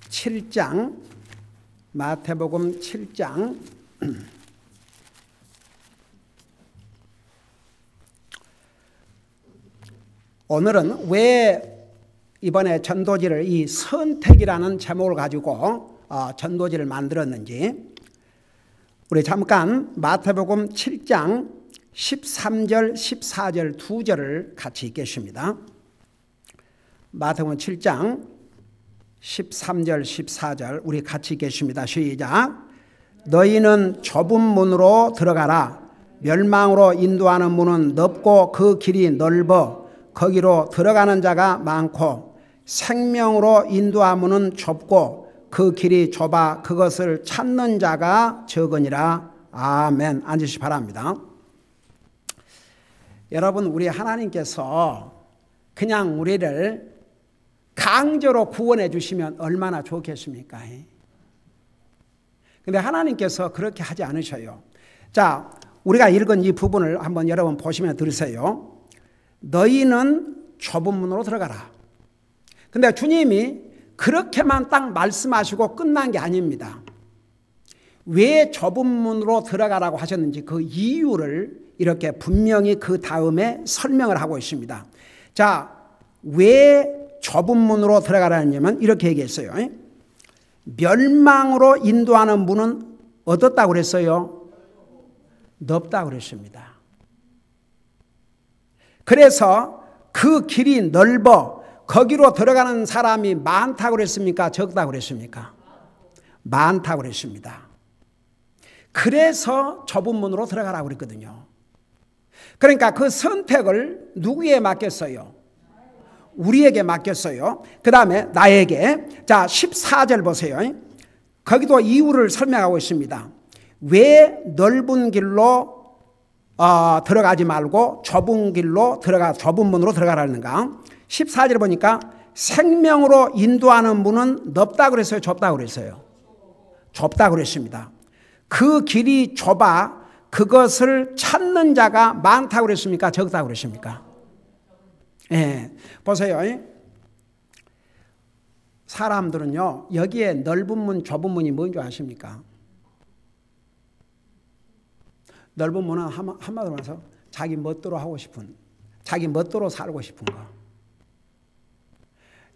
7장, 마태복음 7장 오늘은 왜 이번에 전도지를 이 선택이라는 제목을 가지고 전도지를 만들었는지 우리 잠깐 마태복음 7장 13절 14절 두 절을 같이 읽겠습니다. 마태복음 7장 13절 14절 우리 같이 읽겠습니다. 시작. 너희는 좁은 문으로 들어가라. 멸망으로 인도하는 문은 넓고 그 길이 넓어 거기로 들어가는 자가 많고 생명으로 인도하는 문은 좁고 그 길이 좁아 그것을 찾는 자가 적으니라. 아멘. 앉으시 바랍니다. 여러분, 우리 하나님께서 그냥 우리를 강제로 구원해 주시면 얼마나 좋겠습니까? 근데 하나님께서 그렇게 하지 않으셔요. 자, 우리가 읽은 이 부분을 한번 여러분 보시면 들으세요. 너희는 좁은 문으로 들어가라. 근데 주님이 그렇게만 딱 말씀하시고 끝난 게 아닙니다. 왜 좁은 문으로 들어가라고 하셨는지 그 이유를 이렇게 분명히 그 다음에 설명을 하고 있습니다. 자, 왜 좁은 문으로 들어가라냐면 이렇게 얘기했어요. 멸망으로 인도하는 문은 어떻다고 그랬어요? 넓다고 그랬습니다. 그래서 그 길이 넓어 거기로 들어가는 사람이 많다고 그랬습니까? 적다고 그랬습니까? 많다고 그랬습니다. 그래서 좁은 문으로 들어가라고 그랬거든요. 그러니까 그 선택을 누구에게 맡겼어요? 우리에게 맡겼어요. 그 다음에 나에게. 자, 14절 보세요. 거기도 이유를 설명하고 있습니다. 왜 넓은 길로 들어가지 말고 좁은 문으로 들어가라는가? 14절 보니까 생명으로 인도하는 문은 넓다고 그랬어요? 좁다고 그랬어요? 좁다고 그랬습니다. 그 길이 좁아 그것을 찾는 자가 많다고 그랬습니까? 적다고 그랬습니까? 예, 보세요. 사람들은요, 여기에 넓은 문, 좁은 문이 뭔지 아십니까? 넓은 문은 한마디로 말해서 자기 멋대로 하고 싶은, 자기 멋대로 살고 싶은 거.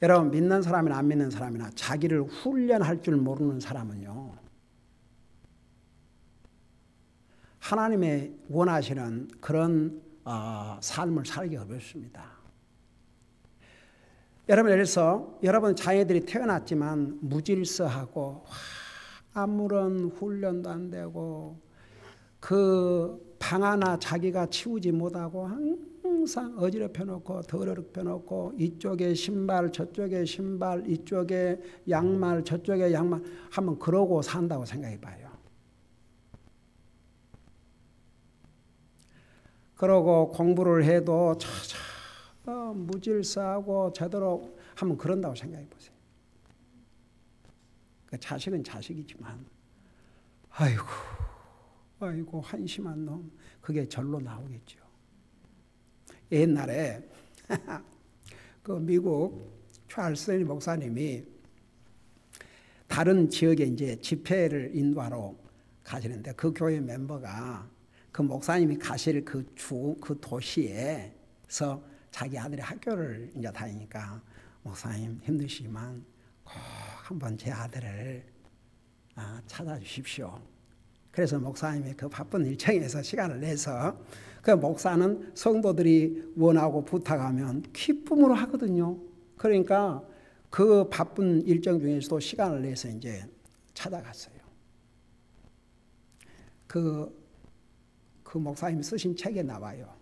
여러분, 믿는 사람이나 안 믿는 사람이나 자기를 훈련할 줄 모르는 사람은요, 하나님의 원하시는 그런 삶을 살기 어렵습니다. 여러분, 예를 들어서 여러분 자녀들이 태어났지만 무질서하고 아무런 훈련도 안 되고 그 방 하나 자기가 치우지 못하고 항상 어지럽혀 놓고 더럽혀 놓고 이쪽에 신발 저쪽에 신발 이쪽에 양말 저쪽에 양말 한번 그러고 산다고 생각해 봐요. 그러고 공부를 해도 무질서하고 제대로 한번 그런다고 생각해 보세요. 그 자식은 자식이지만 아이고 한심한 놈, 그게 절로 나오겠죠. 옛날에 그 미국 찰스 목사님이 다른 지역에 이제 집회를 인도하러 가시는데 그 교회 멤버가 그 목사님이 가실 그 도시에서 자기 아들이 학교를 이제 다니니까 목사님 힘드시지만 꼭 한번 제 아들을 찾아주십시오. 그래서 목사님이 그 바쁜 일정에서 시간을 내서 그 목사는 성도들이 원하고 부탁하면 기쁨으로 하거든요. 그러니까 그 바쁜 일정 중에서도 시간을 내서 이제 찾아갔어요. 그 목사님이 쓰신 책에 나와요.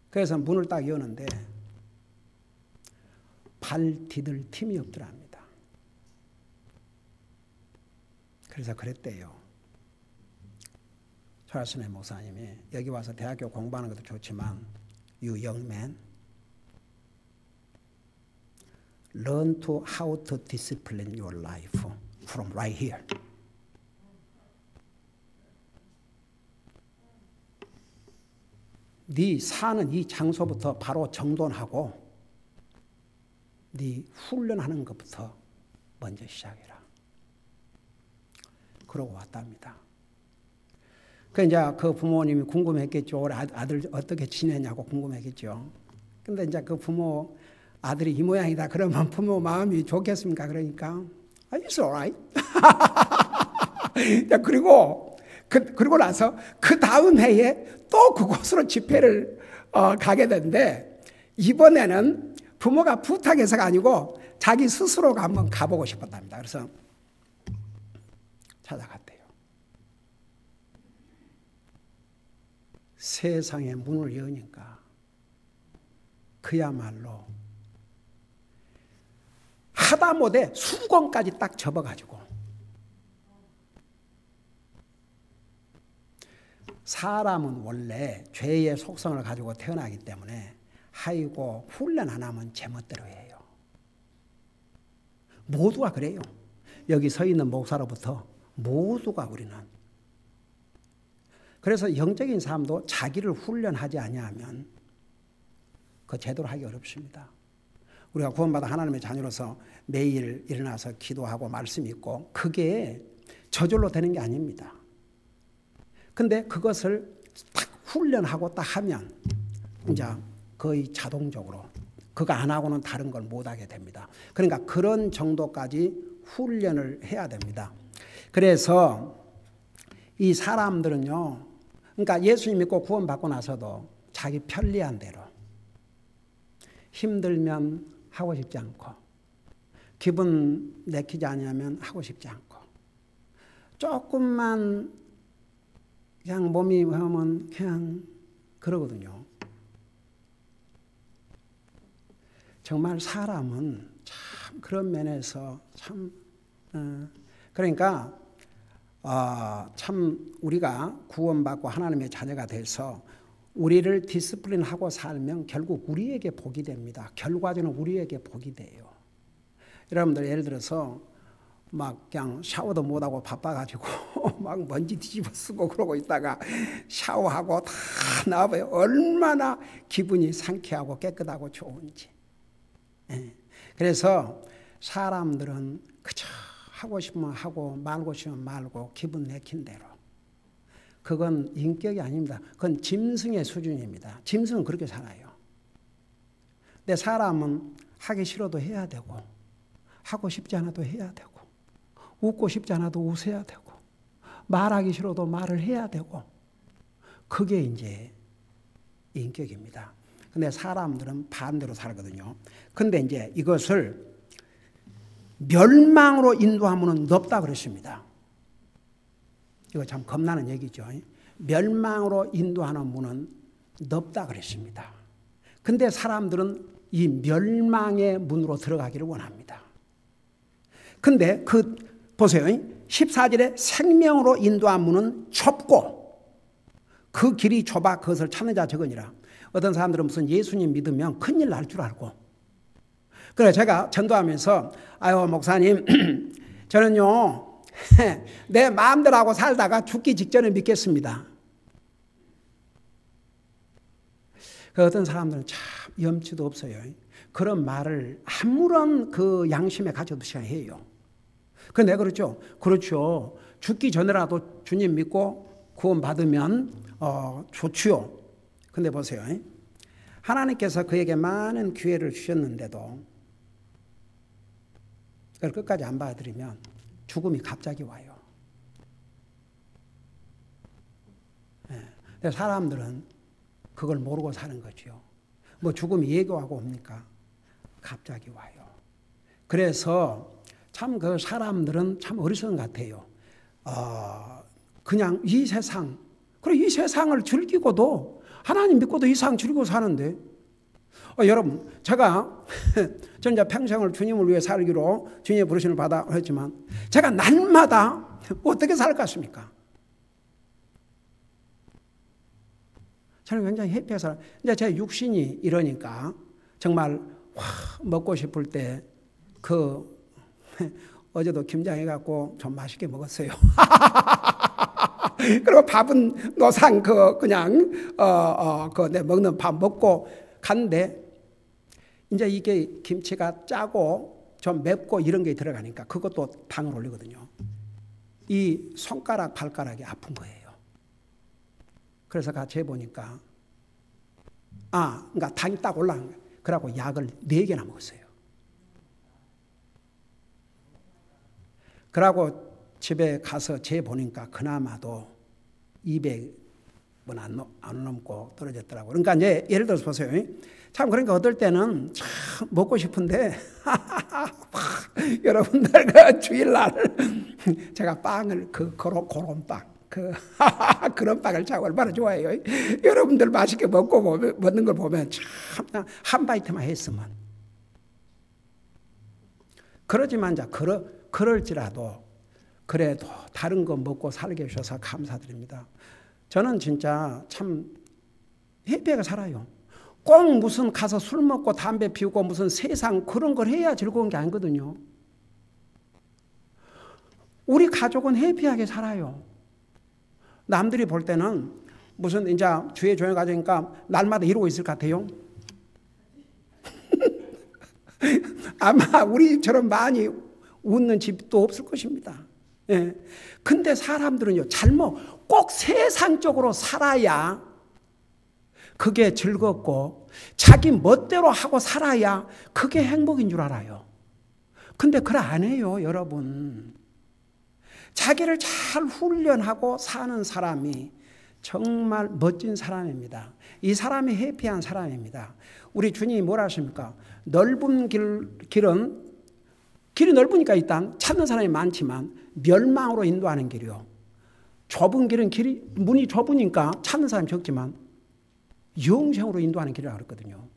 그래서 문을 딱 여는데 발 디딜 틈이 없더랍니다. 그래서 그랬대요. 찰스네 목사님이 여기 와서 대학교 공부하는 것도 좋지만 You young man, learn to how to discipline your life from right here. 네 사는 이 장소부터 바로 정돈하고 네 훈련하는 것부터 먼저 시작해라. 그러고 왔답니다. 그 이제 그 부모님이 궁금했겠죠. 우리 아들 어떻게 지내냐고 궁금했겠죠. 근데 이제 그 부모 아들이 이 모양이다 그러면 부모 마음이 좋겠습니까? 그러니까 It's alright. 그리고 나서 그 다음 해에 또 그곳으로 집회를 가게 됐는데 이번에는 부모가 부탁해서가 아니고 자기 스스로가 한번 가보고 싶었답니다. 그래서 찾아갔대요. 세상의 문을 여니까 그야말로 하다못해 수건까지 딱 접어가지고 사람은 원래 죄의 속성을 가지고 태어나기 때문에 하이고 훈련 안 하면 제멋대로 해요. 모두가 그래요. 여기 서 있는 목사로부터 모두가 우리는. 그래서 영적인 삶도 자기를 훈련하지 아니하면 그 제대로 하기 어렵습니다. 우리가 구원받아 하나님의 자녀로서 매일 일어나서 기도하고 말씀 읽고 그게 저절로 되는 게 아닙니다. 근데 그것을 딱 훈련하고 딱 하면 이제 거의 자동적으로 그거 안 하고는 다른 걸 못하게 됩니다. 그러니까 그런 정도까지 훈련을 해야 됩니다. 그래서 이 사람들은요, 그러니까 예수님 믿고 구원받고 나서도 자기 편리한 대로 힘들면 하고 싶지 않고 기분 내키지 않으면 하고 싶지 않고 조금만 그냥 몸이 하면 그냥 그러거든요. 정말 사람은 참 그런 면에서 참 그러니까 참 우리가 구원받고 하나님의 자녀가 돼서 우리를 디스플린하고 살면 결국 우리에게 복이 됩니다. 결과적으로 우리에게 복이 돼요. 여러분들 예를 들어서 막 그냥 샤워도 못하고 바빠가지고 막 먼지 뒤집어 쓰고 그러고 있다가 샤워하고 다 나와봐요. 얼마나 기분이 상쾌하고 깨끗하고 좋은지. 그래서 사람들은 그저 하고 싶으면 하고 말고 싶으면 말고 기분 내킨 대로. 그건 인격이 아닙니다. 그건 짐승의 수준입니다. 짐승은 그렇게 살아요. 근데 사람은 하기 싫어도 해야 되고 하고 싶지 않아도 해야 되고 웃고 싶지 않아도 웃어야 되고 말하기 싫어도 말을 해야 되고 그게 이제 인격입니다. 근데 사람들은 반대로 살거든요. 근데 이제 이것을 멸망으로 인도하면 높다 그랬습니다. 이거 참 겁나는 얘기죠. 멸망으로 인도하는 문은 높다 그랬습니다. 근데 사람들은 이 멸망의 문으로 들어가기를 원합니다. 근데 보세요. 14절에 생명으로 인도한 문은 좁고 그 길이 좁아 그것을 찾는 자 적으니라. 어떤 사람들은 무슨 예수님 믿으면 큰일 날 줄 알고. 그래서 제가 전도하면서 아유 목사님 저는요 내 마음대로 하고 살다가 죽기 직전에 믿겠습니다. 그 어떤 사람들은 참 염치도 없어요. 그런 말을 아무런 그 양심에 가져도 해요. 그런데 그렇죠. 그렇죠. 죽기 전에라도 주님 믿고 구원받으면 좋지요. 근데 보세요. 하나님께서 그에게 많은 기회를 주셨는데도 그걸 끝까지 안 받아들이면 죽음이 갑자기 와요. 네. 사람들은 그걸 모르고 사는 거죠. 뭐 죽음이 예고하고 옵니까? 갑자기 와요. 그래서 참 그 사람들은 참 어리석은 것 같아요. 그냥 이 세상, 그리고 이 세상을 즐기고도 하나님 믿고도 이 세상 즐기고 사는데 여러분 제가 전 이제 평생을 주님을 위해 살기로 주님의 부르심을 받아 했지만 제가 날마다 어떻게 살 것 같습니까? 저는 굉장히 해피해서 이제 제 육신이 이러니까 정말 먹고 싶을 때 어제도 김장해 갖고 좀 맛있게 먹었어요. 그리고 밥은 노상 그냥 내 먹는 밥 먹고 갔는데 이제 이게 김치가 짜고 좀 맵고 이런 게 들어가니까 그것도 당을 올리거든요. 이 손가락, 발가락이 아픈 거예요. 그래서 같이 해보니까 그러니까 당이 딱 올라간 거예요. 그래갖고 약을 4개나 먹었어요. 그러고 집에 가서 재보니까 그나마도 200은 안 넘고 떨어졌더라고요. 그러니까 이제 예를 들어서 보세요. 참 그러니까 어떨 때는 참 먹고 싶은데 여러분들 그 주일날 제가 빵을 그런 빵 그런 빵을 참 얼마나 좋아해요. 여러분들 맛있게 먹는 걸 보면 참 한 바이트만 했으면 그러지만 그럴지라도 그래도 다른 거 먹고 살게 해주셔서 감사드립니다. 저는 진짜 참 해피하게 살아요. 꼭 무슨 가서 술 먹고 담배 피우고 무슨 세상 그런 걸 해야 즐거운 게 아니거든요. 우리 가족은 해피하게 살아요. 남들이 볼 때는 무슨 이제 주에 조용 가지니까 날마다 이러고 있을 것 같아요. 아마 우리처럼 많이 웃는 집도 없을 것입니다. 예. 근데 사람들은요, 꼭 세상적으로 살아야 그게 즐겁고 자기 멋대로 하고 살아야 그게 행복인 줄 알아요. 근데 그걸 안 해요, 여러분. 자기를 잘 훈련하고 사는 사람이 정말 멋진 사람입니다. 이 사람이 해피한 사람입니다. 우리 주님이 뭐라 하십니까? 넓은 길이 넓으니까 일단 찾는 사람이 많지만 멸망으로 인도하는 길이요. 좁은 길은 문이 좁으니까 찾는 사람이 적지만 영생으로 인도하는 길이라고 그랬거든요.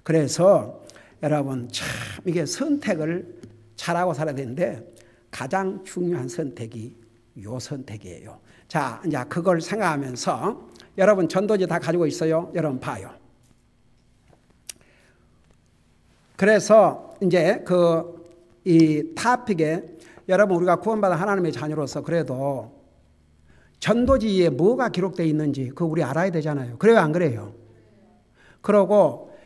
그래서 여러분 참 이게 선택을 잘하고 살아야 되는데 가장 중요한 선택이 요 선택이에요. 자, 이제 그걸 생각하면서 여러분 전도지 다 가지고 있어요. 여러분 봐요. 그래서 이제 이 타픽에 여러분 우리가 구원받은 하나님의 자녀로서 그래도 전도지에 뭐가 기록되어 있는지 그거 우리 알아야 되잖아요. 그래요, 안 그래요? 그러고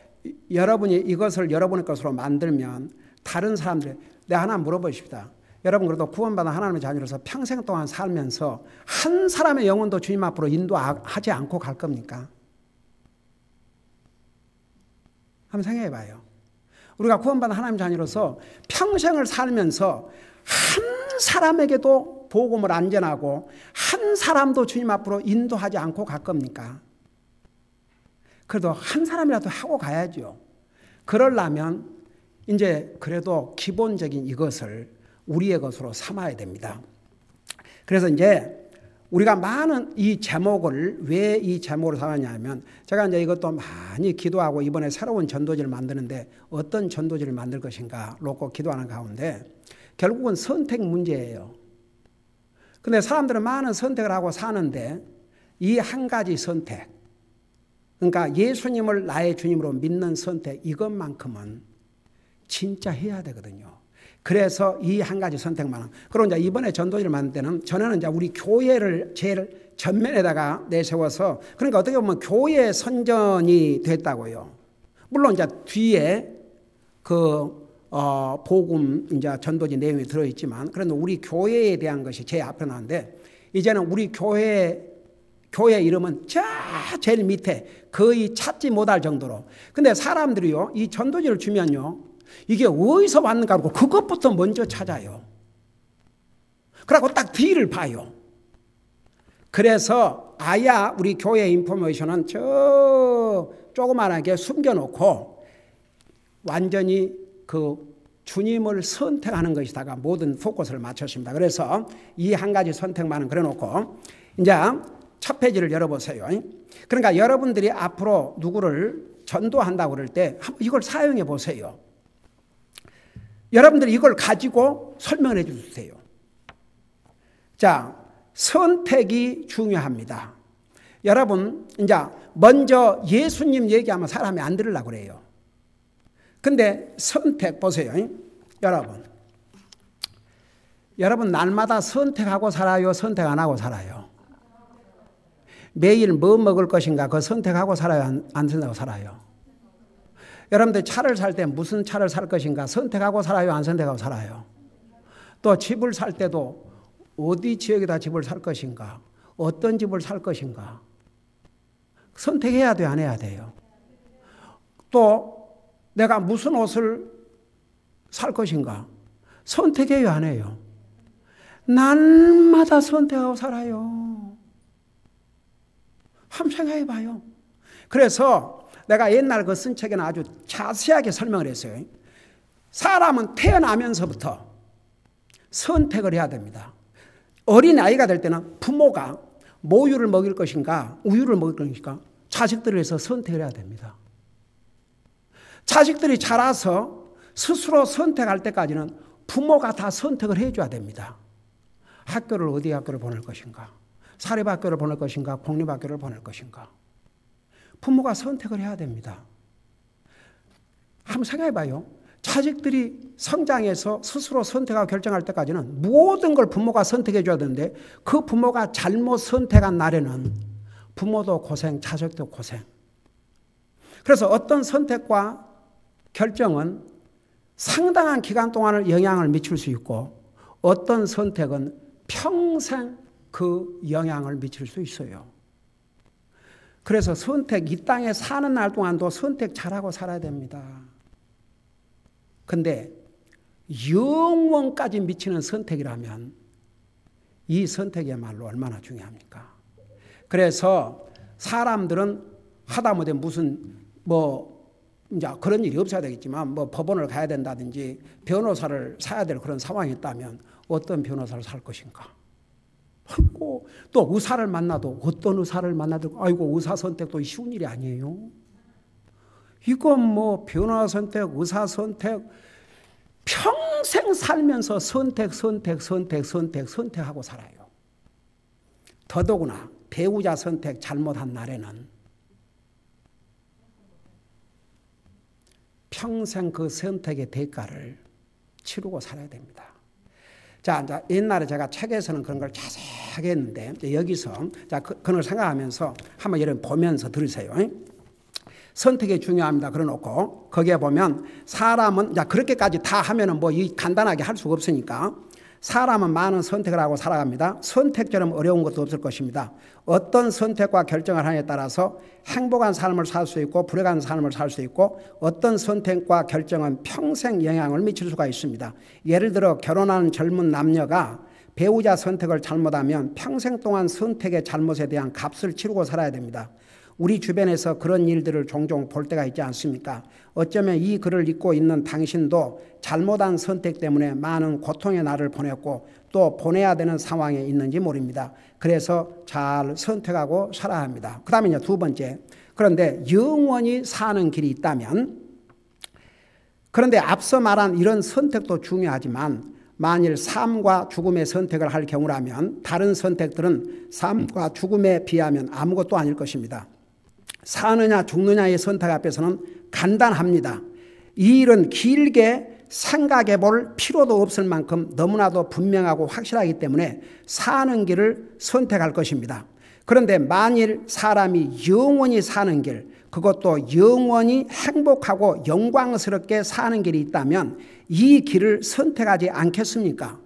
여러분이 이것을 여러분의 것으로 만들면 다른 사람들, 내가 하나 물어보십시다. 여러분 그래도 구원받은 하나님의 자녀로서 평생 동안 살면서 한 사람의 영혼도 주님 앞으로 인도하지 않고 갈 겁니까? 한번 생각해 봐요. 우리가 구원받은 하나님의 자녀로서 평생을 살면서 한 사람에게도 복음을 안 전하고 한 사람도 주님 앞으로 인도하지 않고 갈 겁니까? 그래도 한 사람이라도 하고 가야죠. 그러려면 이제 그래도 기본적인 이것을 우리의 것으로 삼아야 됩니다. 그래서 이제 우리가 많은 이 제목을 왜 이 제목으로 삼았냐면 제가 이제 이것도 많이 기도하고 이번에 새로운 전도지를 만드는데 어떤 전도지를 만들 것인가 놓고 기도하는 가운데 결국은 선택 문제예요. 근데 사람들은 많은 선택을 하고 사는데 이 한 가지 선택, 그러니까 예수님을 나의 주님으로 믿는 선택 이것만큼은 진짜 해야 되거든요. 그래서 이 한 가지 선택만. 그리고 이제 이번에 전도지를 만들 때는 저는 이제 우리 교회를 제일 전면에다가 내세워서 그러니까 어떻게 보면 교회 선전이 됐다고요. 물론 이제 뒤에 복음 이제 전도지 내용이 들어있지만 그래도 우리 교회에 대한 것이 제일 앞에 나왔는데 이제는 우리 교회 이름은 제일 밑에 거의 찾지 못할 정도로. 근데 사람들이요 이 전도지를 주면요 이게 어디서 왔는가 하고 그것부터 먼저 찾아요. 그러고 딱 뒤를 봐요. 그래서 아야 우리 교회 인포메이션은 조그만하게 숨겨놓고 완전히 주님을 선택하는 것이다가 모든 포커스를 맞췄습니다. 그래서 이 한 가지 선택만은 그래놓고 이제 첫 페이지를 열어보세요. 그러니까 여러분들이 앞으로 누구를 전도한다고 그럴 때 이걸 사용해 보세요. 여러분들이 이걸 가지고 설명을 해 주세요. 자, 선택이 중요합니다. 여러분, 이제 먼저 예수님 얘기하면 사람이 안 들으려고 그래요. 근데 선택 보세요. 여러분 날마다 선택하고 살아요? 선택 안 하고 살아요? 매일 뭐 먹을 것인가? 그거 선택하고 살아요? 안 선택하고 살아요? 여러분들 차를 살 때 무슨 차를 살 것인가 선택하고 살아요, 안 선택하고 살아요? 또 집을 살 때도 어디 지역에다 집을 살 것인가, 어떤 집을 살 것인가 선택해야 돼요, 안 해야 돼요? 또 내가 무슨 옷을 살 것인가 선택해요, 안 해요? 날마다 선택하고 살아요. 한번 생각해 봐요. 그래서 내가 옛날 그 쓴 책에는 아주 자세하게 설명을 했어요. 사람은 태어나면서부터 선택을 해야 됩니다. 어린 아이가 될 때는 부모가 모유를 먹일 것인가 우유를 먹일 것인가 자식들을 위해서 선택을 해야 됩니다. 자식들이 자라서 스스로 선택할 때까지는 부모가 다 선택을 해줘야 됩니다. 학교를 어디 학교를 보낼 것인가, 사립학교를 보낼 것인가, 공립학교를 보낼 것인가 부모가 선택을 해야 됩니다. 한번 생각해 봐요. 자식들이 성장해서 스스로 선택하고 결정할 때까지는 모든 걸 부모가 선택해 줘야 되는데 그 부모가 잘못 선택한 날에는 부모도 고생, 자식도 고생. 그래서 어떤 선택과 결정은 상당한 기간 동안을 영향을 미칠 수 있고 어떤 선택은 평생 그 영향을 미칠 수 있어요. 그래서 선택, 이 땅에 사는 날 동안도 선택 잘하고 살아야 됩니다. 근데 영원까지 미치는 선택이라면 이 선택이야말로 얼마나 중요합니까? 그래서 사람들은 하다못해 무슨 이제 그런 일이 없어야 되겠지만 법원을 가야 된다든지 변호사를 사야 될 그런 상황이 있다면 어떤 변호사를 살 것인가? 아이고, 또 의사를 만나도 어떤 의사를 만나도 아이고 의사 선택도 쉬운 일이 아니에요. 이건 변호사 선택, 의사 선택 평생 살면서 선택하고 살아요. 더더구나 배우자 선택 잘못한 날에는 평생 그 선택의 대가를 치르고 살아야 됩니다. 자, 이제 옛날에 제가 책에서는 그런 걸 자세하게 했는데 여기서 그걸 생각하면서 한번 여러분 보면서 들으세요. 선택이 중요합니다. 그래놓고 거기에 보면 사람은 그렇게까지 다 하면은 간단하게 할 수가 없으니까 사람은 많은 선택을 하고 살아갑니다. 선택처럼 어려운 것도 없을 것입니다. 어떤 선택과 결정을 하느냐에 따라서 행복한 삶을 살 수 있고 불행한 삶을 살 수 있고 어떤 선택과 결정은 평생 영향을 미칠 수가 있습니다. 예를 들어 결혼하는 젊은 남녀가 배우자 선택을 잘못하면 평생 동안 선택의 잘못에 대한 값을 치르고 살아야 됩니다. 우리 주변에서 그런 일들을 종종 볼 때가 있지 않습니까? 어쩌면 이 글을 읽고 있는 당신도 잘못한 선택 때문에 많은 고통의 날을 보냈고 또 보내야 되는 상황에 있는지 모릅니다. 그래서 잘 선택하고 살아야 합니다. 그 다음에 두 번째, 그런데 영원히 사는 길이 있다면, 그런데 앞서 말한 이런 선택도 중요하지만 만일 삶과 죽음의 선택을 할 경우라면 다른 선택들은 삶과 죽음에 비하면 아무것도 아닐 것입니다. 사느냐 죽느냐의 선택 앞에서는 간단합니다. 이 일은 길게 생각해 볼 필요도 없을 만큼 너무나도 분명하고 확실하기 때문에 사는 길을 선택할 것입니다. 그런데 만일 사람이 영원히 사는 길, 그것도 영원히 행복하고 영광스럽게 사는 길이 있다면 이 길을 선택하지 않겠습니까?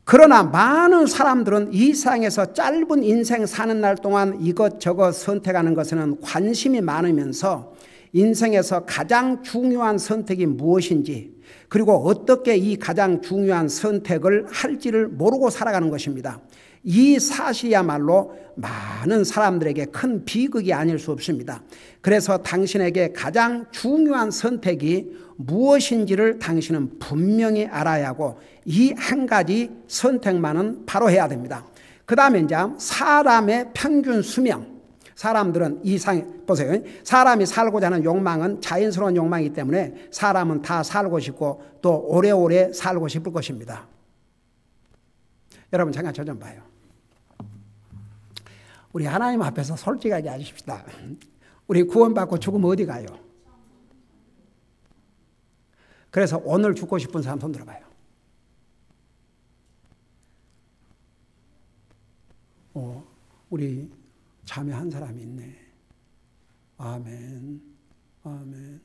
그러나 많은 사람들은 이 세상에서 짧은 인생 사는 날 동안 이것저것 선택하는 것에는 관심이 많으면서 인생에서 가장 중요한 선택이 무엇인지 그리고 어떻게 이 가장 중요한 선택을 할지를 모르고 살아가는 것입니다. 이 사실이야말로 많은 사람들에게 큰 비극이 아닐 수 없습니다. 그래서 당신에게 가장 중요한 선택이 무엇인지를 당신은 분명히 알아야 하고 이 한 가지 선택만은 바로 해야 됩니다. 그 다음에 이제 사람의 평균 수명. 사람들은 보세요. 사람이 살고자 하는 욕망은 자연스러운 욕망이기 때문에 사람은 다 살고 싶고 또 오래오래 살고 싶을 것입니다. 여러분 잠깐 저 좀 봐요. 우리 하나님 앞에서 솔직하게 하십시다. 우리 구원받고 죽으면 어디 가요? 그래서 오늘 죽고 싶은 사람 손 들어봐요. 우리 자매 한 사람이 있네. 아멘, 아멘.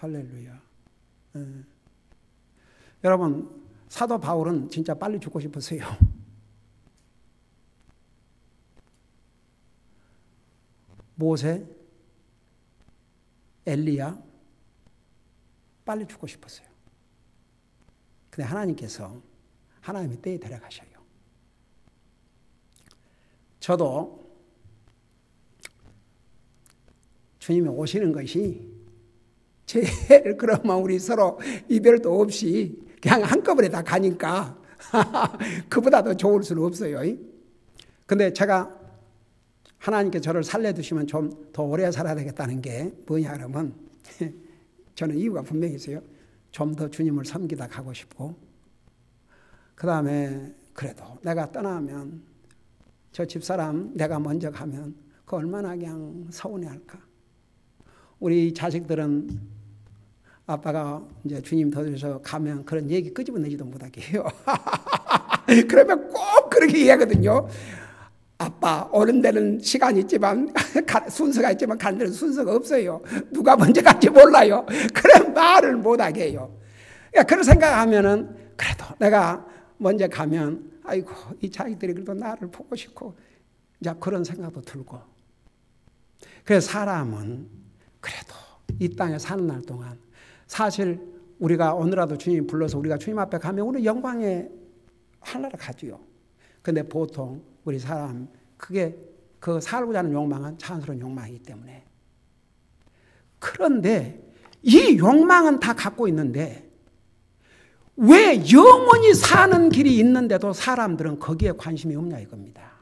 할렐루야. 여러분, 사도 바울은 진짜 빨리 죽고 싶었어요. 모세, 엘리야, 빨리 죽고 싶었어요. 근데 하나님께서 하나님의 때에 데려가셔요. 저도 주님이 오시는 것이 제일 그러면 우리 서로 이별도 없이 그냥 한꺼번에 다 가니까 그보다 더 좋을 수는 없어요. 근데 제가 하나님께 저를 살려두시면 좀 더 오래 살아야 되겠다는 게 뭐냐 그러면 저는 이유가 분명히 있어요. 좀 더 주님을 섬기다 가고 싶고, 그 다음에 그래도 내가 떠나면 저 집사람 내가 먼저 가면 그 얼마나 그냥 서운해할까. 우리 자식들은 아빠가 이제 주님 도와줘서 가면 그런 얘기 끄집어내지도 못하게 해요. 그러면 꼭 그렇게 얘기하거든요. 아빠 오는 데는 시간이 있지만 순서가 있지만 가는 데는 순서가 없어요. 누가 먼저 갈지 몰라요. 그런 말을 못하게 해요. 그런 생각하면은 그래도 내가 먼저 가면 아이고 이 자식들이 그래도 나를 보고 싶고 이제 그런 생각도 들고. 그래서 사람은 그래도 이 땅에 사는 날 동안 사실 우리가 오늘라도 주님 불러서 우리가 주님 앞에 가면 우리 영광의 하나로 가지요. 근데 보통 우리 사람 그게 그 살고자 하는 욕망은 자연스러운 욕망이기 때문에. 그런데 이 욕망은 다 갖고 있는데 왜 영원히 사는 길이 있는데도 사람들은 거기에 관심이 없냐 이겁니다.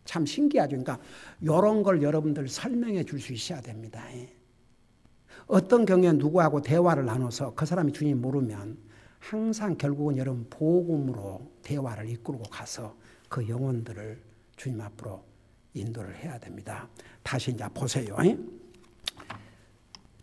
참 신기하죠. 그러니까 이런 걸 여러분들 설명해 줄 수 있어야 됩니다. 어떤 경우에 누구하고 대화를 나눠서 그 사람이 주님 모르면 항상 결국은 여러분 복음으로 대화를 이끌고 가서 그 영혼들을 주님 앞으로 인도를 해야 됩니다. 다시 이제 보세요.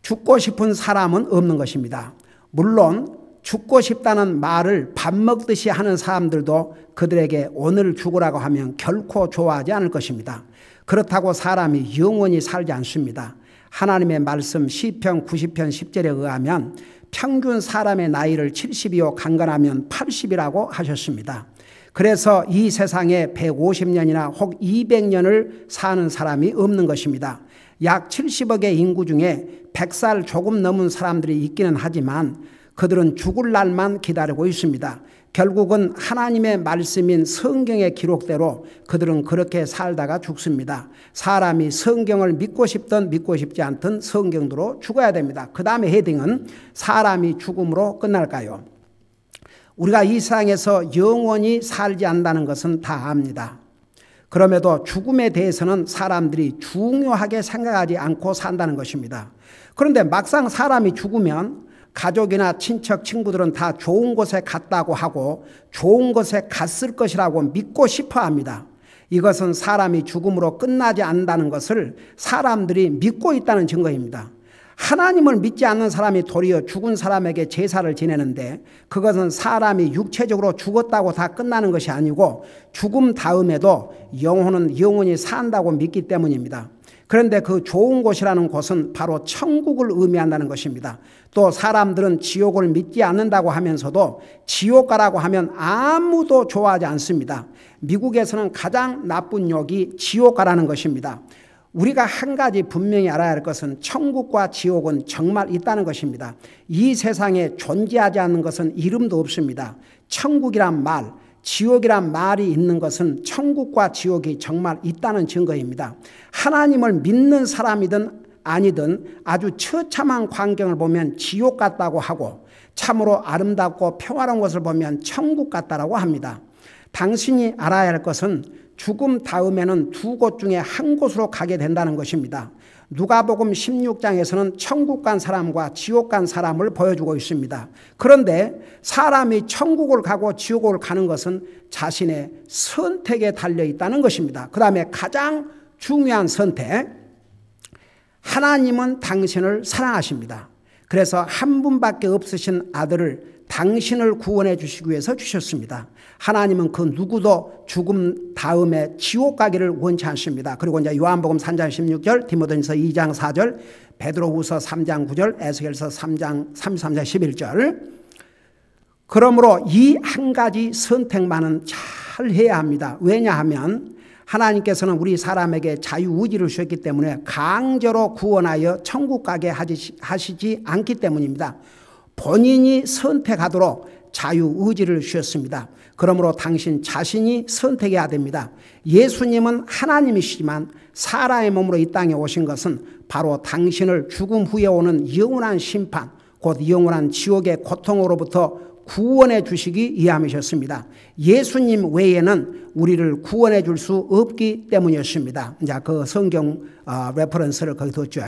죽고 싶은 사람은 없는 것입니다. 물론 죽고 싶다는 말을 밥 먹듯이 하는 사람들도 그들에게 오늘 죽으라고 하면 결코 좋아하지 않을 것입니다. 그렇다고 사람이 영원히 살지 않습니다. 하나님의 말씀 시편 90편 10절에 의하면 평균 사람의 나이를 70이요 강건하면 80이라고 하셨습니다. 그래서 이 세상에 150년이나 혹 200년을 사는 사람이 없는 것입니다. 약 70억의 인구 중에 100살 조금 넘은 사람들이 있기는 하지만 그들은 죽을 날만 기다리고 있습니다. 결국은 하나님의 말씀인 성경의 기록대로 그들은 그렇게 살다가 죽습니다. 사람이 성경을 믿고 싶든 믿고 싶지 않든 성경대로 죽어야 됩니다. 그 다음에 헤딩은 사람이 죽음으로 끝날까요? 우리가 이 세상에서 영원히 살지 않는다는 것은 다 압니다. 그럼에도 죽음에 대해서는 사람들이 중요하게 생각하지 않고 산다는 것입니다. 그런데 막상 사람이 죽으면 가족이나 친척, 친구들은 다 좋은 곳에 갔다고 하고 좋은 곳에 갔을 것이라고 믿고 싶어 합니다. 이것은 사람이 죽음으로 끝나지 않는다는 것을 사람들이 믿고 있다는 증거입니다. 하나님을 믿지 않는 사람이 도리어 죽은 사람에게 제사를 지내는데 그것은 사람이 육체적으로 죽었다고 다 끝나는 것이 아니고 죽음 다음에도 영혼은 영원히 산다고 믿기 때문입니다. 그런데 그 좋은 곳이라는 곳은 바로 천국을 의미한다는 것입니다. 또 사람들은 지옥을 믿지 않는다고 하면서도 지옥 가라고 하면 아무도 좋아하지 않습니다. 미국에서는 가장 나쁜 욕이 지옥 가라는 것입니다. 우리가 한 가지 분명히 알아야 할 것은 천국과 지옥은 정말 있다는 것입니다. 이 세상에 존재하지 않는 것은 이름도 없습니다. 천국이란 말, 지옥이란 말이 있는 것은 천국과 지옥이 정말 있다는 증거입니다. 하나님을 믿는 사람이든 아니든 아주 처참한 광경을 보면 지옥 같다고 하고 참으로 아름답고 평화로운 것을 보면 천국 같다라고 합니다. 당신이 알아야 할 것은 죽음 다음에는 두 곳 중에 한 곳으로 가게 된다는 것입니다. 누가복음 16장에서는 천국 간 사람과 지옥 간 사람을 보여주고 있습니다. 그런데 사람이 천국을 가고 지옥을 가는 것은 자신의 선택에 달려 있다는 것입니다. 그 다음에 가장 중요한 선택, 하나님은 당신을 사랑하십니다. 그래서 한 분밖에 없으신 아들을 당신을 구원해 주시기 위해서 주셨습니다. 하나님은 그 누구도 죽음 다음에 지옥 가기를 원치 않습니다. 그리고 이제 요한복음 3장 16절, 디모데전서 2장 4절, 베드로후서 3장 9절, 에스겔서 3장 33절 11절. 그러므로 이 한 가지 선택만은 잘 해야 합니다. 왜냐하면 하나님께서는 우리 사람에게 자유의지를 주셨기 때문에 강제로 구원하여 천국 가게 하시지 않기 때문입니다. 본인이 선택하도록 자유의지를 주셨습니다. 그러므로 당신 자신이 선택해야 됩니다. 예수님은 하나님이시지만 사람의 몸으로 이 땅에 오신 것은 바로 당신을 죽음 후에 오는 영원한 심판, 곧 영원한 지옥의 고통으로부터 구원해 주시기 위함이셨습니다. 예수님 외에는 우리를 구원해 줄 수 없기 때문이었습니다. 이제 그 성경 레퍼런스를 거기 뒀죠.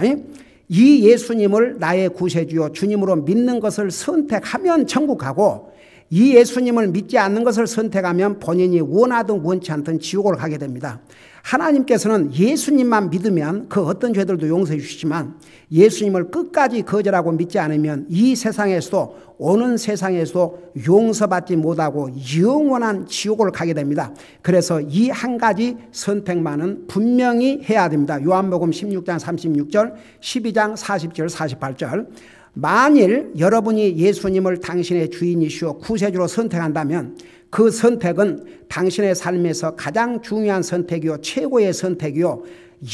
이 예수님을 나의 구세주요 주님으로 믿는 것을 선택하면 천국 가고, 이 예수님을 믿지 않는 것을 선택하면 본인이 원하든 원치 않든 지옥을 가게 됩니다. 하나님께서는 예수님만 믿으면 그 어떤 죄들도 용서해 주시지만 예수님을 끝까지 거절하고 믿지 않으면 이 세상에서도 오는 세상에서도 용서받지 못하고 영원한 지옥을 가게 됩니다. 그래서 이 한 가지 선택만은 분명히 해야 됩니다. 요한복음 16장 36절, 12장 40절, 48절. 만일 여러분이 예수님을 당신의 주인이시오 구세주로 선택한다면 그 선택은 당신의 삶에서 가장 중요한 선택이요, 최고의 선택이요,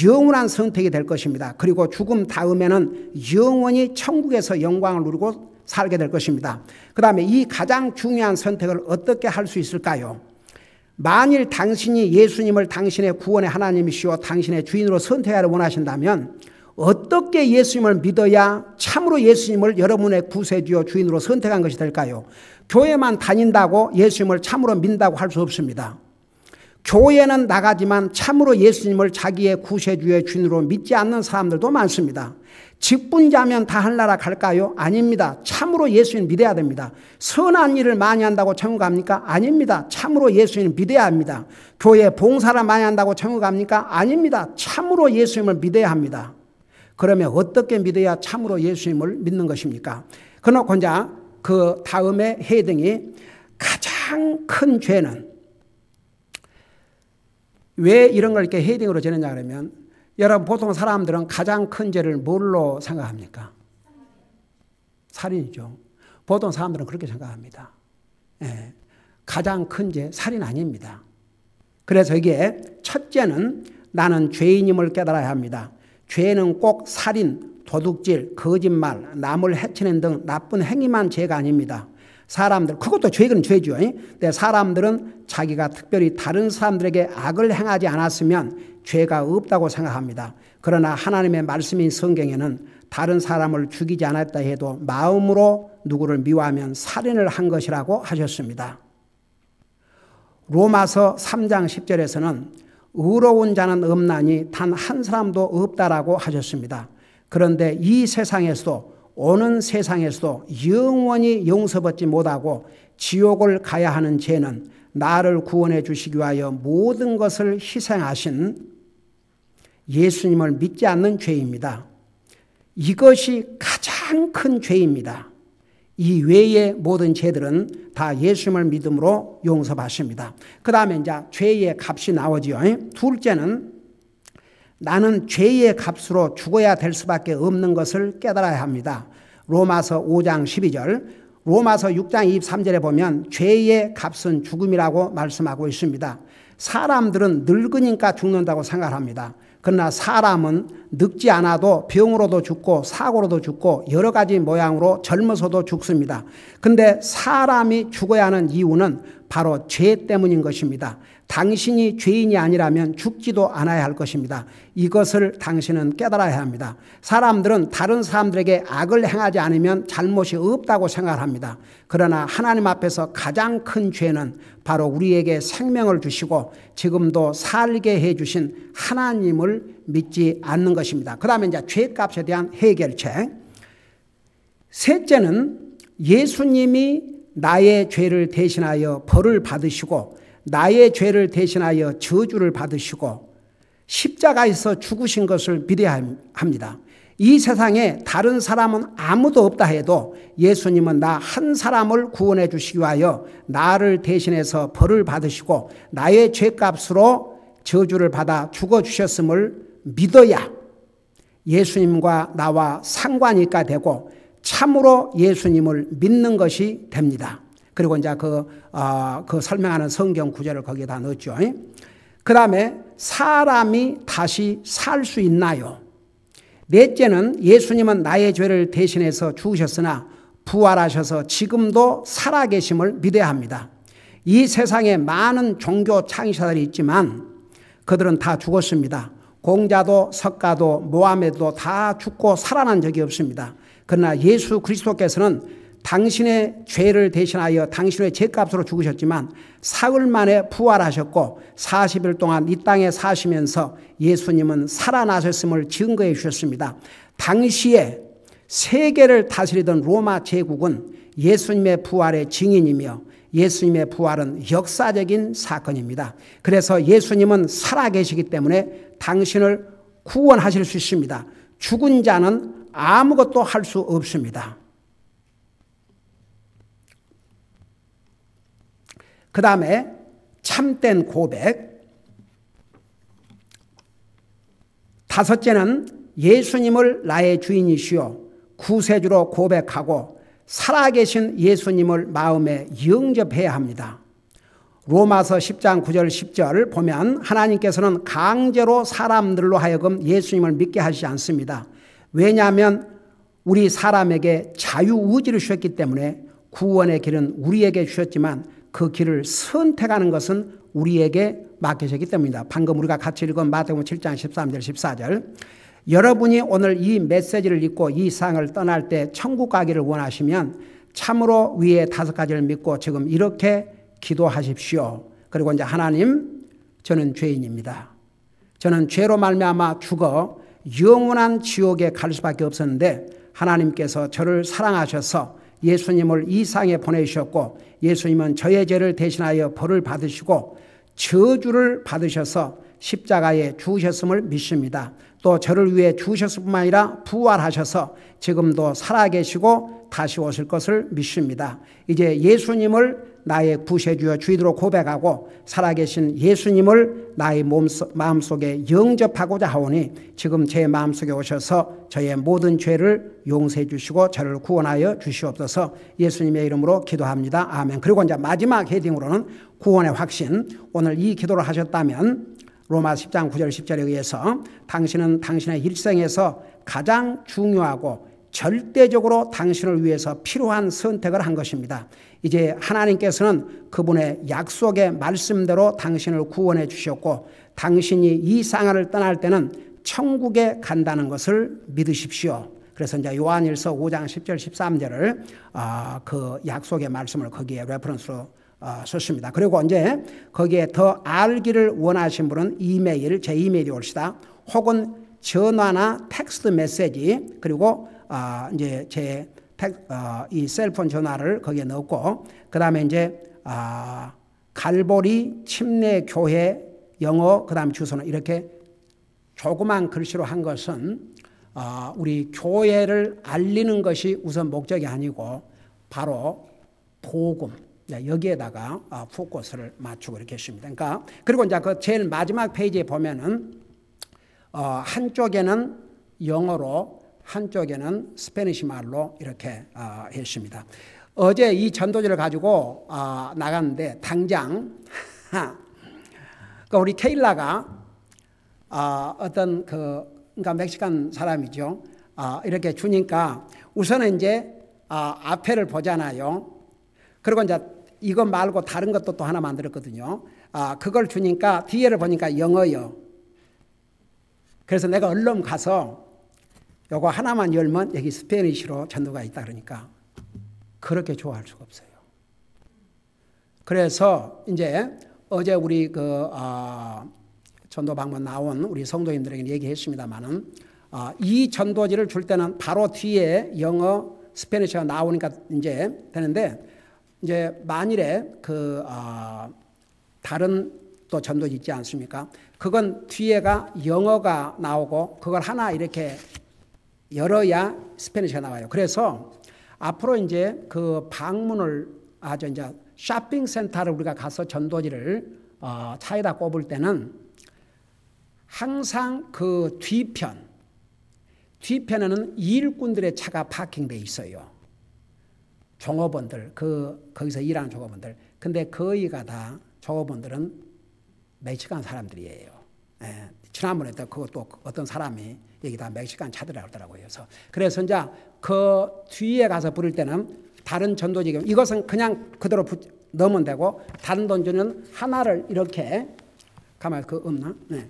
영원한 선택이 될 것입니다. 그리고 죽음 다음에는 영원히 천국에서 영광을 누리고 살게 될 것입니다. 그 다음에 이 가장 중요한 선택을 어떻게 할 수 있을까요? 만일 당신이 예수님을 당신의 구원의 하나님이시오 당신의 주인으로 선택하기를 원하신다면 어떻게 예수님을 믿어야 참으로 예수님을 여러분의 구세주요 주인으로 선택한 것이 될까요? 교회만 다닌다고 예수님을 참으로 믿는다고 할 수 없습니다. 교회는 나가지만 참으로 예수님을 자기의 구세주의 주인으로 믿지 않는 사람들도 많습니다. 직분자면 다 하늘나라 갈까요? 아닙니다. 참으로 예수님 믿어야 됩니다. 선한 일을 많이 한다고 천국 갑니까? 아닙니다. 참으로 예수님 믿어야 합니다. 교회 봉사를 많이 한다고 천국 갑니까? 아닙니다. 참으로 예수님을 믿어야 합니다. 그러면 어떻게 믿어야 참으로 예수님을 믿는 것입니까? 그놓고 이제 그 다음에 헤딩이 가장 큰 죄는, 왜 이런 걸 이렇게 헤딩으로 재느냐 그러면, 여러분 보통 사람들은 가장 큰 죄를 뭘로 생각합니까? 살인이죠. 보통 사람들은 그렇게 생각합니다. 예, 가장 큰 죄, 살인 아닙니다. 그래서 이게 첫째는 나는 죄인임을 깨달아야 합니다. 죄는 꼭 살인, 도둑질, 거짓말, 남을 해치는 등 나쁜 행위만 죄가 아닙니다. 사람들, 그것도 죄는 죄죠. 근데 사람들은 자기가 특별히 다른 사람들에게 악을 행하지 않았으면 죄가 없다고 생각합니다. 그러나 하나님의 말씀인 성경에는 다른 사람을 죽이지 않았다 해도 마음으로 누구를 미워하면 살인을 한 것이라고 하셨습니다. 로마서 3장 10절에서는 의로운 자는 없나니 단 한 사람도 없다라고 하셨습니다. 그런데 이 세상에서도, 오는 세상에서도 영원히 용서받지 못하고 지옥을 가야 하는 죄는 나를 구원해 주시기 위하여 모든 것을 희생하신 예수님을 믿지 않는 죄입니다. 이것이 가장 큰 죄입니다. 이 외의 모든 죄들은 다 예수님을 믿음으로 용서받습니다. 그 다음에 이제 죄의 값이 나오지요. 둘째는 나는 죄의 값으로 죽어야 될 수밖에 없는 것을 깨달아야 합니다. 로마서 5장 12절, 로마서 6장 23절에 보면 죄의 값은 죽음이라고 말씀하고 있습니다. 사람들은 늙으니까 죽는다고 생각합니다. 그러나 사람은 늙지 않아도 병으로도 죽고 사고로도 죽고 여러 가지 모양으로 젊어서도 죽습니다. 그런데 사람이 죽어야 하는 이유는 바로 죄 때문인 것입니다. 당신이 죄인이 아니라면 죽지도 않아야 할 것입니다. 이것을 당신은 깨달아야 합니다. 사람들은 다른 사람들에게 악을 행하지 않으면 잘못이 없다고 생각합니다. 그러나 하나님 앞에서 가장 큰 죄는 바로 우리에게 생명을 주시고 지금도 살게 해주신 하나님을 믿지 않는 것입니다. 그 다음에 이제 죄값에 대한 해결책. 셋째는 예수님이 나의 죄를 대신하여 벌을 받으시고 나의 죄를 대신하여 저주를 받으시고 십자가에서 죽으신 것을 믿어야 합니다. 이 세상에 다른 사람은 아무도 없다 해도 예수님은 나 한 사람을 구원해 주시기 위하여 나를 대신해서 벌을 받으시고 나의 죄값으로 저주를 받아 죽어주셨음을 믿어야 예수님과 나와 상관이 있게 되고 참으로 예수님을 믿는 것이 됩니다. 그리고 이제 그 설명하는 성경 구절을 거기에다 넣었죠. 그 다음에 사람이 다시 살 수 있나요? 넷째는 예수님은 나의 죄를 대신해서 죽으셨으나 부활하셔서 지금도 살아계심을 믿어야 합니다. 이 세상에 많은 종교 창시자들이 있지만 그들은 다 죽었습니다. 공자도 석가도 모하메도 다 죽고 살아난 적이 없습니다. 그러나 예수 그리스도께서는 당신의 죄를 대신하여 당신의 죄값으로 죽으셨지만 사흘 만에 부활하셨고 40일 동안 이 땅에 사시면서 예수님은 살아나셨음을 증거해 주셨습니다. 당시에 세계를 다스리던 로마 제국은 예수님의 부활의 증인이며 예수님의 부활은 역사적인 사건입니다. 그래서 예수님은 살아계시기 때문에 당신을 구원하실 수 있습니다. 죽은 자는 아무것도 할 수 없습니다. 그 다음에 참된 고백. 다섯째는 예수님을 나의 주인이시요 구세주로 고백하고 살아계신 예수님을 마음에 영접해야 합니다. 로마서 10장 9절 10절 보면 하나님께서는 강제로 사람들로 하여금 예수님을 믿게 하시지 않습니다. 왜냐하면 우리 사람에게 자유의지를 주셨기 때문에 구원의 길은 우리에게 주셨지만 그 길을 선택하는 것은 우리에게 맡겨졌기 때문입니다. 방금 우리가 같이 읽은 마태복음 7장 13절 14절. 여러분이 오늘 이 메시지를 읽고 이 세상을 떠날 때 천국 가기를 원하시면 참으로 위에 5가지를 믿고 지금 이렇게 기도하십시오. 그리고 이제 하나님, 저는 죄인입니다. 저는 죄로 말미암아 죽어 영원한 지옥에 갈 수밖에 없었는데 하나님께서 저를 사랑하셔서 예수님을 이 세상에 보내주셨고 예수님은 저의 죄를 대신하여 벌을 받으시고 저주를 받으셔서 십자가에 죽으셨음을 믿습니다. 또 저를 위해 죽으셨을 뿐만 아니라 부활하셔서 지금도 살아계시고 다시 오실 것을 믿습니다. 이제 예수님을 나의 구세주여 주인으로 고백하고 살아계신 예수님을 나의 마음속에 영접하고자 하오니 지금 제 마음속에 오셔서 저의 모든 죄를 용서해 주시고 저를 구원하여 주시옵소서. 예수님의 이름으로 기도합니다. 아멘. 그리고 이제 마지막 헤딩으로는 구원의 확신. 오늘 이 기도를 하셨다면 로마 10장 9절 10절에 의해서 당신은 당신의 일생에서 가장 중요하고 절대적으로 당신을 위해서 필요한 선택을 한 것입니다. 이제 하나님께서는 그분의 약속의 말씀대로 당신을 구원해 주셨고 당신이 이 세상을 떠날 때는 천국에 간다는 것을 믿으십시오. 그래서 이제 요한일서 5장 10절 13절을 그 약속의 말씀을 거기에 레퍼런스로 썼습니다. 그리고 이제 거기에 더 알기를 원하신 분은 제 이메일이 올시다. 혹은 전화나 텍스트 메시지 그리고 이제 제 이 셀폰 전화를 거기에 넣고 그 다음에 이제 갈보리 침례교회 영어 그 다음 주소는 이렇게 조그만 글씨로 한 것은 우리 교회를 알리는 것이 우선 목적이 아니고 바로 복음 여기에다가 포커스를 맞추고 이렇게 했습니다. 그러니까 그리고 이제 그 제일 마지막 페이지에 보면은 한쪽에는 영어로 한쪽에는 스페니시 말로 이렇게 했습니다. 어제 이 전도지를 가지고 나갔는데 당장 그러니까 우리 케일라가 어떤 그러니까 멕시칸 사람이죠. 이렇게 주니까 우선은 이제 앞에를 보잖아요. 그리고 이제 이거 말고 다른 것도 또 하나 만들었거든요. 그걸 주니까 뒤에를 보니까 영어요. 그래서 내가 얼른 가서 요거 하나만 열면 여기 스페니쉬로 전도가 있다 그러니까 그렇게 좋아할 수가 없어요. 그래서 이제 어제 우리 전도 방문 나온 우리 성도님들에게 얘기했습니다만은 이 전도지를 줄 때는 바로 뒤에 영어 스페니쉬가 나오니까 이제 되는데 이제 만일에 다른 또 전도지 있지 않습니까? 그건 뒤에가 영어가 나오고 그걸 하나 이렇게 열어야 스페니쉬가 나와요. 그래서 앞으로 이제 그 방문을 이제 쇼핑 센터를 우리가 가서 전도지를 차에다 꼽을 때는 항상 그 뒤편에는 일꾼들의 차가 파킹돼 있어요. 종업원들, 거기서 일하는 종업원들. 근데 거의가 다 종업원들은 멕시칸 사람들이에요. 예. 지난번에 그것도 어떤 사람이 여기다 멕시칸 차들이라고 하더라고요. 그래서 이제 그 뒤에 가서 부를 때는 다른 전도지, 이것은 그냥 그대로 넣으면 되고, 다른 전도지는 하나를 이렇게, 가만 없나? 네.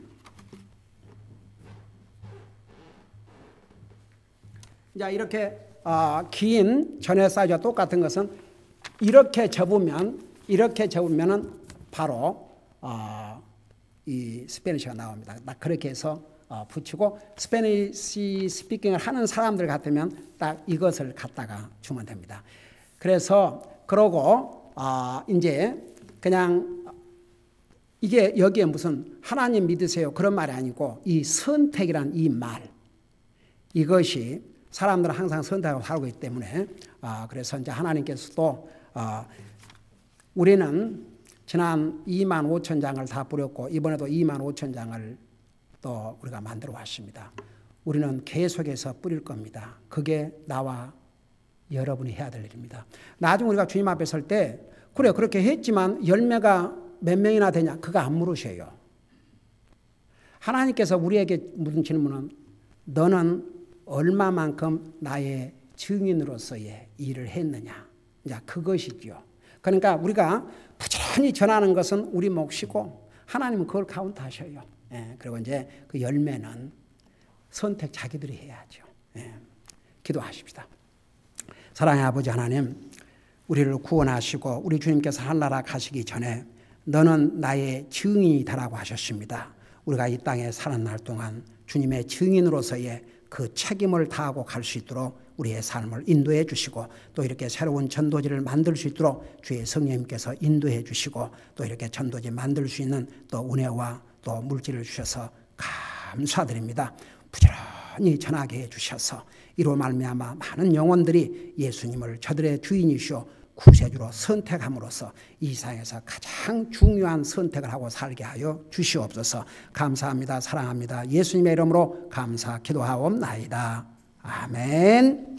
이제 이렇게 긴 전해 사이즈와 똑같은 것은 이렇게 접으면은 바로 이 스페니쉬가 나옵니다. 딱 그렇게 해서 붙이고, 스페니쉬 스피킹을 하는 사람들 같으면 딱 이것을 갖다가 주면 됩니다. 그래서 그러고 이제 그냥 이게 여기에 무슨 하나님 믿으세요 그런 말이 아니고, 이 선택이란 이 말, 이것이 사람들은 항상 선택하고 살고 있기 때문에 그래서 이제 하나님께서도 우리는 지난 25,000장을 다 뿌렸고 이번에도 25,000장을 또 우리가 만들어 왔습니다. 우리는 계속해서 뿌릴 겁니다. 그게 나와 여러분이 해야 될 일입니다. 나중에 우리가 주님 앞에 설 때 그래 그렇게 했지만 열매가 몇 명이나 되냐 그거 안 물으셔요. 하나님께서 우리에게 묻는 질문은 너는 얼마만큼 나의 증인으로서의 일을 했느냐. 이제 그것이죠. 그러니까 우리가 부지런히 전하는 것은 우리 몫이고 하나님은 그걸 카운트하셔요. 예, 그리고 이제 그 열매는 선택 자기들이 해야죠. 예, 기도하십시다. 사랑의 아버지 하나님, 우리를 구원하시고 우리 주님께서 하늘나라 가시기 전에 너는 나의 증인이다라고 하셨습니다. 우리가 이 땅에 사는 날 동안 주님의 증인으로서의 그 책임을 다하고 갈 수 있도록 우리의 삶을 인도해 주시고 또 이렇게 새로운 전도지를 만들 수 있도록 주의 성령님께서 인도해 주시고 또 이렇게 전도지 만들 수 있는 또 은혜와 또 물질을 주셔서 감사드립니다. 부지런히 전하게 해 주셔서 이로 말미암아 많은 영혼들이 예수님을 저들의 주인이시오 구세주로 선택함으로써 이 세상에서 가장 중요한 선택을 하고 살게 하여 주시옵소서. 감사합니다. 사랑합니다. 예수님의 이름으로 감사 기도하옵나이다. 아멘.